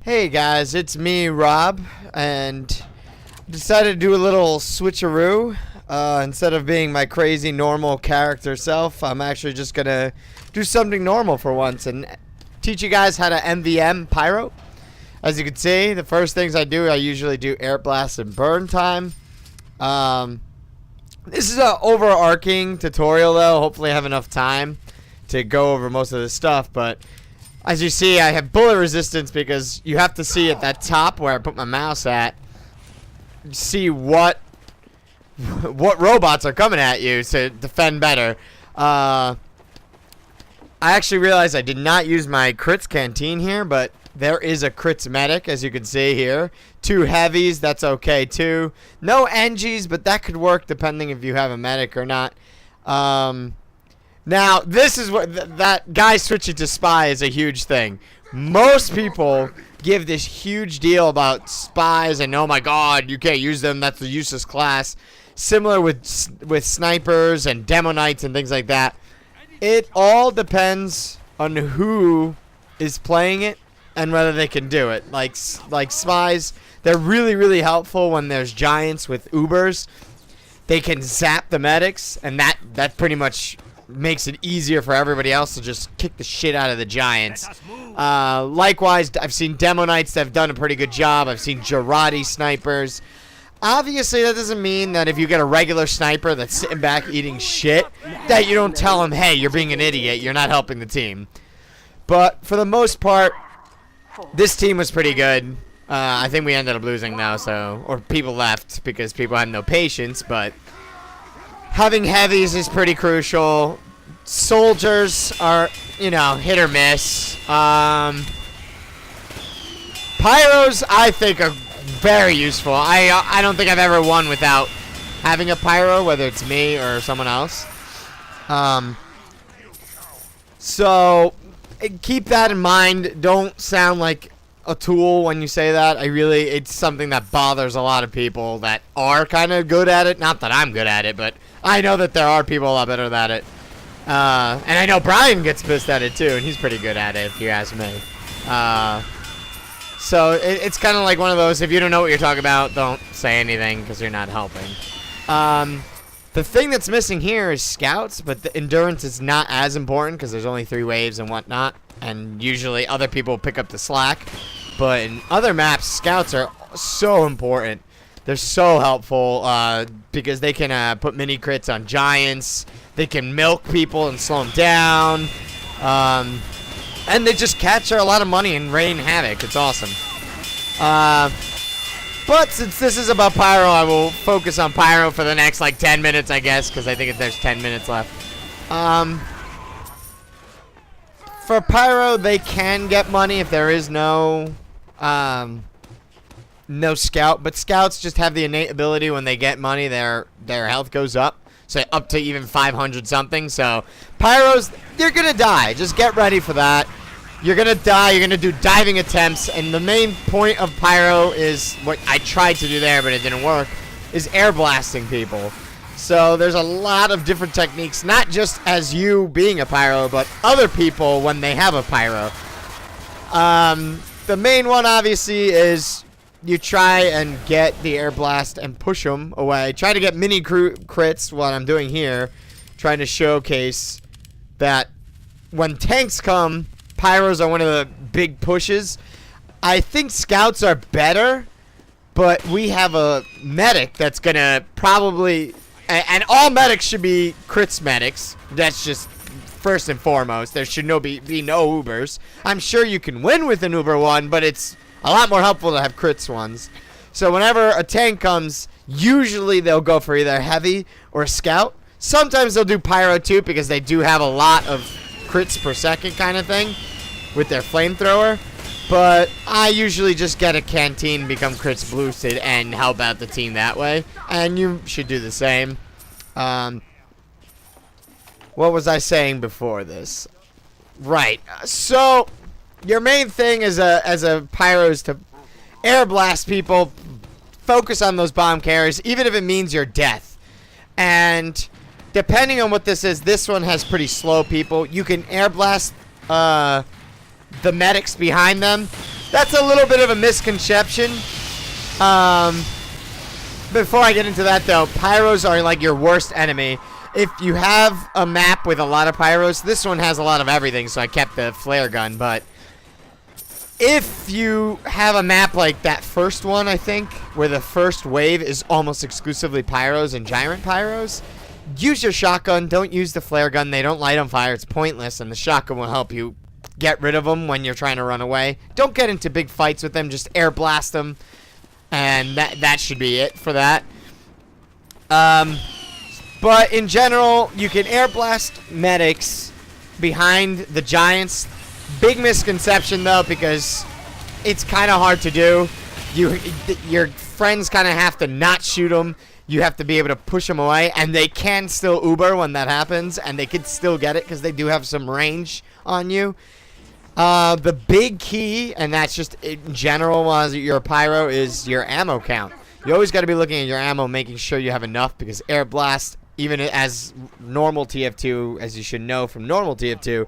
Hey guys, it's me, Rob, and decided to do a little switcheroo. Instead of being my crazy normal character self, I'm actually just gonna do something normal for once and teach you guys how to MVM Pyro. As you can see, the first things I do, I usually do air blast and burn time. This is an overarching tutorial though. Hopefully I have enough time to go over most of this stuff, but as you see, I have bullet resistance because you have to see at that top where I put my mouse at, see what robots are coming at you to defend better. I actually realized I did not use my crits canteen here, but there is a crits medic, as you can see here. 2 heavies, that's okay too. No NGs, but that could work depending if you have a medic or not. Now, this is what that guy switching to spy is a huge thing. Most people give this huge deal about spies and oh my god, you can't use them, that's a useless class. Similar with snipers and demo knights and things like that. It all depends on who is playing it and whether they can do it. Like spies, they're really helpful when there's giants with Ubers. They can zap the medics, and that pretty much makes it easier for everybody else to just kick the shit out of the giants. Likewise, I've seen demo knights that have done a pretty good job. I've seen Jarate snipers. Obviously, that doesn't mean that if you get a regular sniper that's sitting back eating shit, that you don't tell him, hey, you're being an idiot, you're not helping the team. But for the most part, this team was pretty good. I think we ended up losing now, or people left because people had no patience, but having heavies is pretty crucial. Soldiers are, hit or miss. Pyros, I think, are very useful. I don't think I've ever won without having a pyro, whether it's me or someone else. So keep that in mind. Don't sound like a tool when you say that. It's something that bothers a lot of people that are kind of good at it. Not that I'm good at it, but I know that there are people a lot better at it. And I know Brian gets pissed at it too, and he's pretty good at it if you ask me. So it's kind of like one of those, if you don't know what you're talking about, don't say anything because you're not helping. The thing that's missing here is scouts, but the endurance is not as important because there's only 3 waves and whatnot, and usually other people pick up the slack. But in other maps, scouts are so important. They're so helpful because they can put mini crits on giants. They can milk people and slow them down. And they just capture a lot of money and rain havoc. It's awesome. But since this is about Pyro, I will focus on Pyro for the next, 10 minutes, I guess, because I think there's 10 minutes left. For Pyro, they can get money if there is no scout. But scouts just have the innate ability when they get money, their health goes up. So up to even 500 something. So Pyros, you're going to die. Just get ready for that. You're going to die. You're going to do diving attempts. And the main point of Pyro is what I tried to do there, but it didn't work, is air blasting people. So there's a lot of different techniques, not just as you being a Pyro, but other people when they have a Pyro. The main one, obviously, is you try and get the air blast and push them away. Try to get mini crits, what I'm doing here, trying to showcase that when tanks come, Pyros are one of the big pushes. I think scouts are better, but we have a medic that's going to probably... And all medics should be crits medics. That's just first and foremost. There should be no Ubers. I'm sure you can win with an Uber one, but it's a lot more helpful to have crits ones. So whenever a tank comes, usually they'll go for either heavy or scout. Sometimes they'll do pyro too because they do have a lot of crits per second kind of thing with their flamethrower. But I usually just get a canteen, become crits boosted, and help out the team that way. And you should do the same. What was I saying before this? Right. So your main thing as a pyro is to air blast people, focus on those bomb carriers, even if it means your death. And depending on what this is, this one has pretty slow people. You can air blast the medics behind them. that's a little bit of a misconception. Before I get into that, though, pyros are like your worst enemy. If you have a map with a lot of pyros, this one has a lot of everything, so I kept the flare gun, but if you have a map like that first one, I think, where the first wave is almost exclusively pyros and giant pyros, use your shotgun. Don't use the flare gun. They don't light on fire. It's pointless, and the shotgun will help you get rid of them when you're trying to run away. Don't get into big fights with them. Just air blast them, and that should be it for that. But in general, you can air blast medics behind the giants. Big misconception, though, because it's kind of hard to do. Your friends kind of have to not shoot them. You have to be able to push them away, and they can still Uber when that happens, and they can still get it because they do have some range on you. The big key, and that's just in general while you're a pyro, is your ammo count. You always got to be looking at your ammo, making sure you have enough, because air blast, even as normal TF2, as you should know from normal TF2,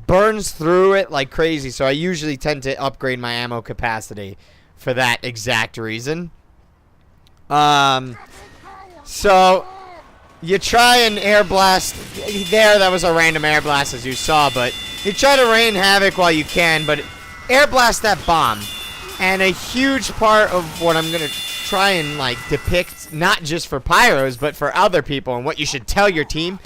burns through it like crazy. So I usually tend to upgrade my ammo capacity for that exact reason. So you try and air blast there. That was a random air blast, as you saw, but you try to rain havoc while you can, but air blast that bomb. And a huge part of what I'm gonna try and like depict, not just for pyros but for other people, and what you should tell your team,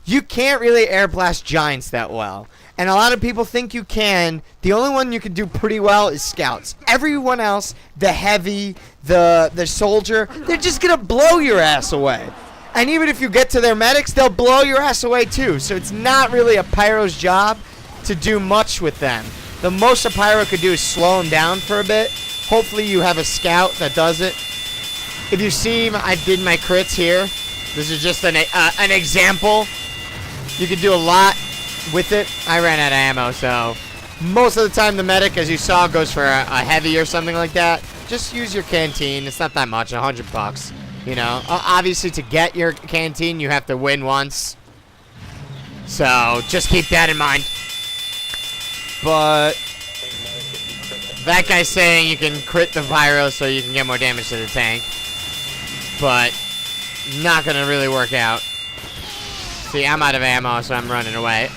you can't really air blast giants that well. And a lot of people think you can. The only one you can do pretty well is scouts. Everyone else, the heavy, the soldier, they're just gonna blow your ass away. And even if you get to their medics, they'll blow your ass away too. So it's not really a pyro's job to do much with them. The most a pyro could do is slow them down for a bit. Hopefully you have a scout that does it. If you see, I did my crits here. This is just an example. You can do a lot with it. I ran out of ammo, so most of the time the medic, as you saw, goes for a heavy or something like that. Just use your canteen. It's not that much, $100. You know, obviously to get your canteen, you have to win once. So just keep that in mind. But that guy's saying you can crit the pyro so you can get more damage to the tank. But not gonna really work out. See, I'm out of ammo, so I'm running away.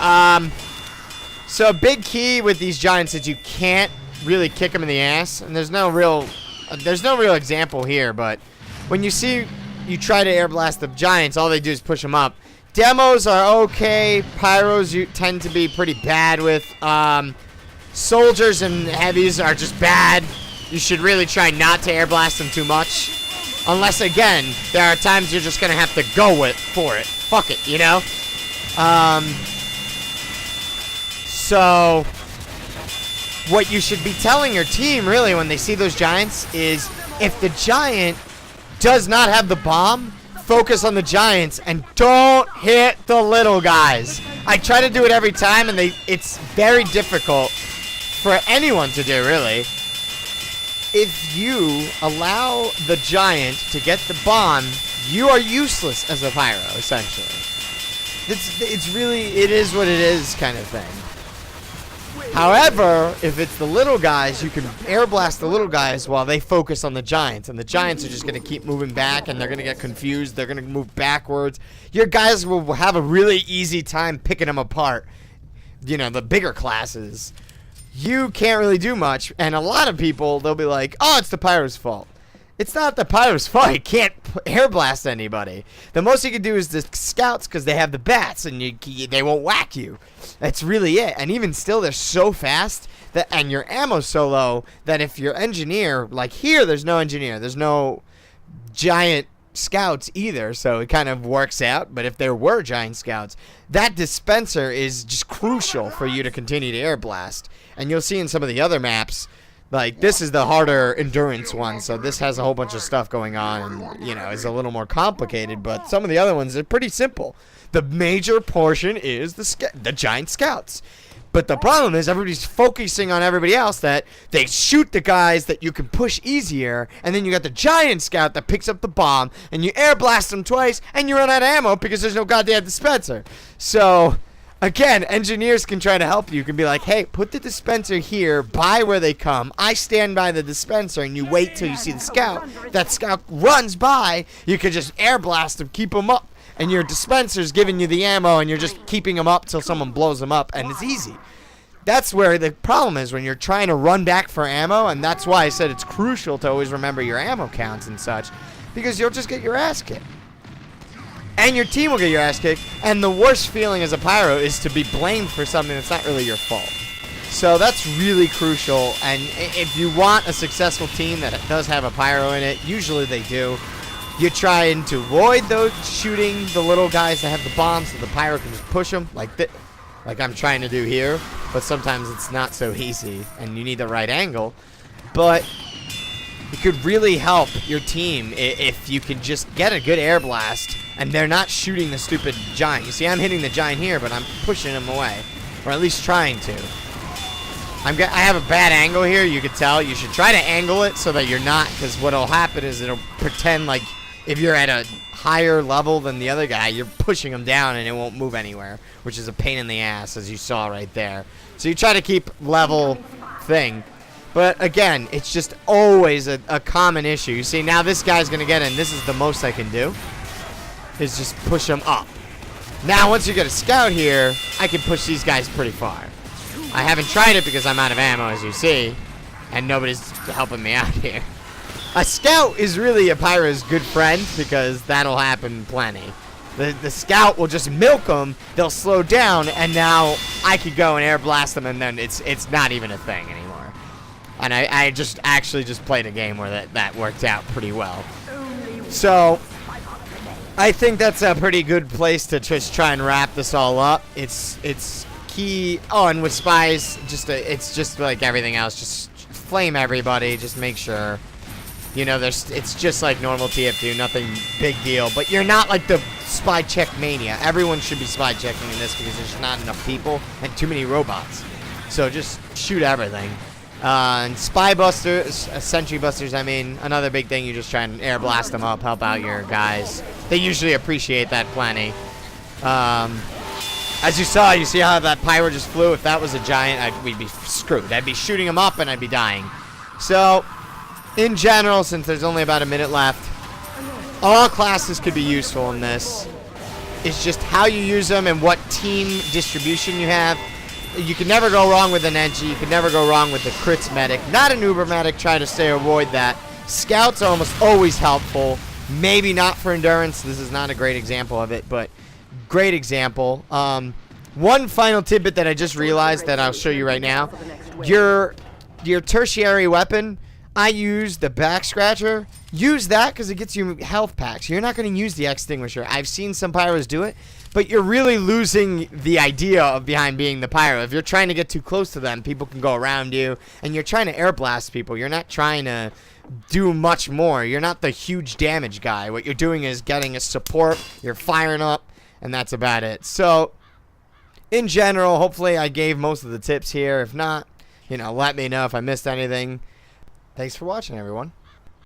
So a big key with these giants is you can't really kick them in the ass, and there's no real example here. But when you see you try to air blast the giants, all they do is push them up. Demos are okay. Pyros you tend to be pretty bad with. Soldiers and heavies are just bad. You should really try not to air blast them too much. Unless, again, there are times you're just going to have to go for it. Fuck it, you know? So, what you should be telling your team, really, when they see those giants is, if the giant does not have the bomb, focus on the giants and don't hit the little guys. I try to do it every time, and it's very difficult for anyone to do, really. If you allow the giant to get the bomb, you are useless as a pyro, essentially. It is what it is kind of thing. However, if it's the little guys, you can air blast the little guys while they focus on the giants, and the giants are just going to keep moving back, and they're going to get confused. They're going to move backwards. Your guys will have a really easy time picking them apart. You know, the bigger classes. You can't really do much, and a lot of people, they'll be like, oh, it's the pyro's fault. It's not the pyro's fault. You can't air blast anybody. The most you can do is the scouts, because they have the bats, and they won't whack you. That's really it. And even still, they're so fast, and your ammo's so low, that if your engineer, like here, there's no engineer. There's no giant scouts either, so it kind of works out. But if there were giant scouts, that dispenser is just crucial for you to continue to air blast. And you'll see in some of the other maps, like this is the harder endurance one, so this has a whole bunch of stuff going on, and you know, is a little more complicated. But some of the other ones are pretty simple. The major portion is the giant scouts. But the problem is everybody's focusing on everybody else, that they shoot the guys that you can push easier, and then you got the giant scout that picks up the bomb, and you air blast them twice, and you run out of ammo because there's no goddamn dispenser. So Again, engineers can try to help you. You can be like, hey, put the dispenser here, by where they come. I stand by the dispenser, and you wait till you see the scout. That scout runs by. You could just air blast him, keep him up, and your dispenser's giving you the ammo, and you're just keeping him up till someone blows him up, and it's easy. That's where the problem is when you're trying to run back for ammo, and that's why I said it's crucial to always remember your ammo counts and such, because you'll just get your ass kicked. And your team will get your ass kicked, and the worst feeling as a pyro is to be blamed for something that's not really your fault. So that's really crucial, and if you want a successful team that does have a pyro in it, usually they do, you're trying to avoid those shooting the little guys that have the bombs so the pyro can just push them like I'm trying to do here, but sometimes it's not so easy, and you need the right angle. But it could really help your team if you could just get a good air blast and they're not shooting the stupid giant. You see, I'm hitting the giant here, but I'm pushing him away, or at least trying to. I have a bad angle here, you could tell. You should try to angle it so that you're not, because what'll happen is it'll pretend like if you're at a higher level than the other guy, you're pushing him down and it won't move anywhere, which is a pain in the ass, as you saw right there. So you try to keep level thing. But again, it's just always a common issue. You see, now this guy's going to get in. This is the most I can do, is just push him up. Now, once you get a scout here, I can push these guys pretty far. I haven't tried it because I'm out of ammo, as you see, and nobody's helping me out here. A scout is really a pyro's good friend because that'll happen plenty. The scout will just milk them, they'll slow down, and now I could go and air blast them, and then it's not even a thing anymore. And I just actually just played a game where that worked out pretty well. So I think that's a pretty good place to just try and wrap this all up. It's key. Oh, and with spies, it's just like everything else. Just flame everybody. Just make sure. You know, it's just like normal TF2, nothing big deal. But you're not like the spy check mania. Everyone should be spy checking in this because there's not enough people and too many robots. So just shoot everything. And spy busters, sentry busters, I mean, another big thing, you just try and air blast them up, help out your guys. They usually appreciate that plenty. As you saw, you see how that pyro just flew? If that was a giant, we'd be screwed. I'd be shooting him up and I'd be dying. So, in general, since there's only about a minute left, all classes could be useful in this. It's just how you use them and what team distribution you have. You can never go wrong with an Engi. You can never go wrong with the crits medic. Not an uber medic. Try to avoid that. Scouts are almost always helpful. Maybe not for endurance. This is not a great example of it, but great example. One final tidbit that I just realized that I'll show you right now. Your tertiary weapon, I use the back scratcher. Use that because it gets you health packs. You're not going to use the extinguisher. I've seen some pyros do it, but you're really losing the idea of behind being the pyro. If you're trying to get too close to them, people can go around you, and you're trying to air blast people. You're not trying to do much more. You're not the huge damage guy. What you're doing is getting a support. You're firing up, and that's about it. So, in general, hopefully I gave most of the tips here. If not, let me know if I missed anything. Thanks for watching, everyone.